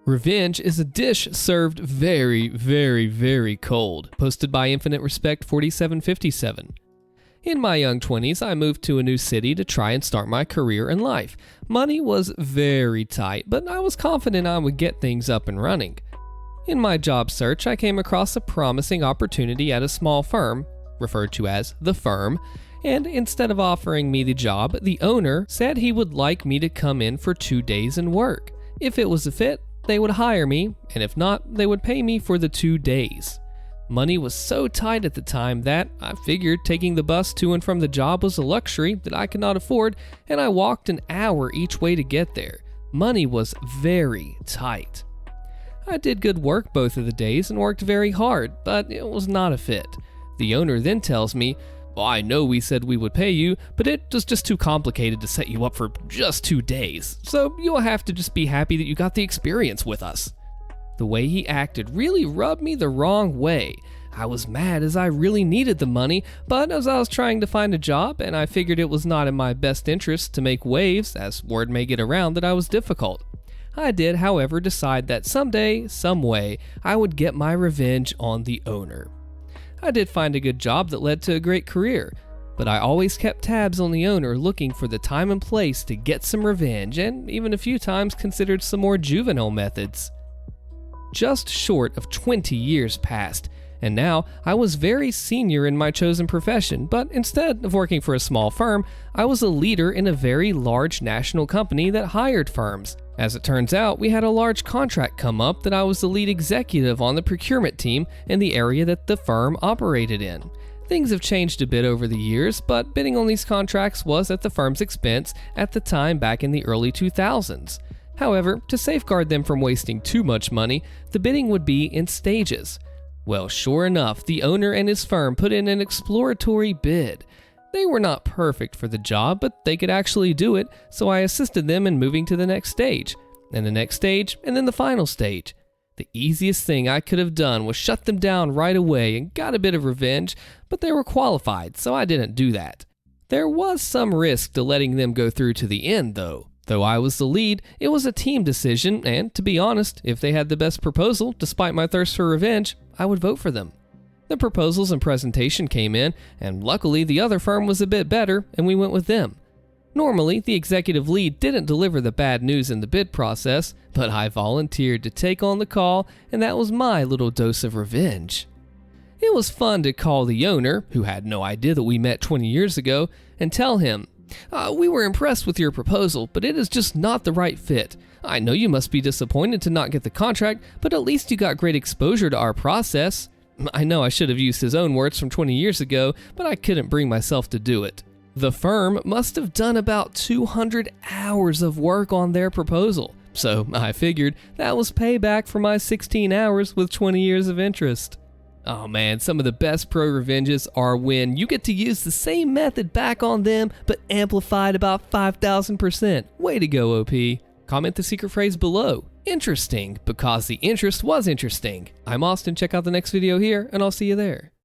Revenge is a dish served very, very, very cold. Posted by Infinite Respect 4757. In my young 20s, I moved to a new city to try and start my career in life. Money was very tight, but I was confident I would get things up and running. In my job search, I came across a promising opportunity at a small firm, referred to as the firm, and instead of offering me the job, the owner said he would like me to come in for 2 days and work. If it was a fit, they would hire me, and if not, they would pay me for the 2 days. Money was so tight at the time that I figured taking the bus to and from the job was a luxury that I could not afford, and I walked an hour each way to get there. Money was very tight. I did good work both of the days and worked very hard, but it was not a fit. The owner then tells me, "Well, I know we said we would pay you, but it was just too complicated to set you up for just 2 days, so you'll have to just be happy that you got the experience with us." The way he acted really rubbed me the wrong way. I was mad as I really needed the money, but as I was trying to find a job and I figured it was not in my best interest to make waves, as word may get around that I was difficult. I did, however, decide that someday, some way, I would get my revenge on the owner. I did find a good job that led to a great career, but I always kept tabs on the owner looking for the time and place to get some revenge, and even a few times considered some more juvenile methods. Just short of 20 years passed, and now I was very senior in my chosen profession, but instead of working for a small firm, I was a leader in a very large national company that hired firms. As it turns out, we had a large contract come up that I was the lead executive on the procurement team in the area that the firm operated in. Things have changed a bit over the years, but bidding on these contracts was at the firm's expense at the time back in the early 2000s. However, to safeguard them from wasting too much money, the bidding would be in stages. Well, sure enough, the owner and his firm put in an exploratory bid. They were not perfect for the job, but they could actually do it, so I assisted them in moving to the next stage, and the next stage, and then the final stage. The easiest thing I could have done was shut them down right away and got a bit of revenge, but they were qualified, so I didn't do that. There was some risk to letting them go through to the end, though. Though I was the lead, it was a team decision, and to be honest, if they had the best proposal, despite my thirst for revenge, I would vote for them. The proposals and presentation came in, and luckily the other firm was a bit better, and we went with them. Normally, the executive lead didn't deliver the bad news in the bid process, but I volunteered to take on the call, and that was my little dose of revenge. It was fun to call the owner, who had no idea that we met 20 years ago, and tell him, "We were impressed with your proposal, but it is just not the right fit. I know you must be disappointed to not get the contract, but at least you got great exposure to our process." I know I should have used his own words from 20 years ago, but I couldn't bring myself to do it. The firm must have done about 200 hours of work on their proposal, so I figured that was payback for my 16 hours with 20 years of interest. Oh man, some of the best pro revenges are when you get to use the same method back on them, but amplified about 5,000%. Way to go, OP. Comment the secret phrase below. Interesting, because the interest was interesting. I'm Austin, check out the next video here, and I'll see you there.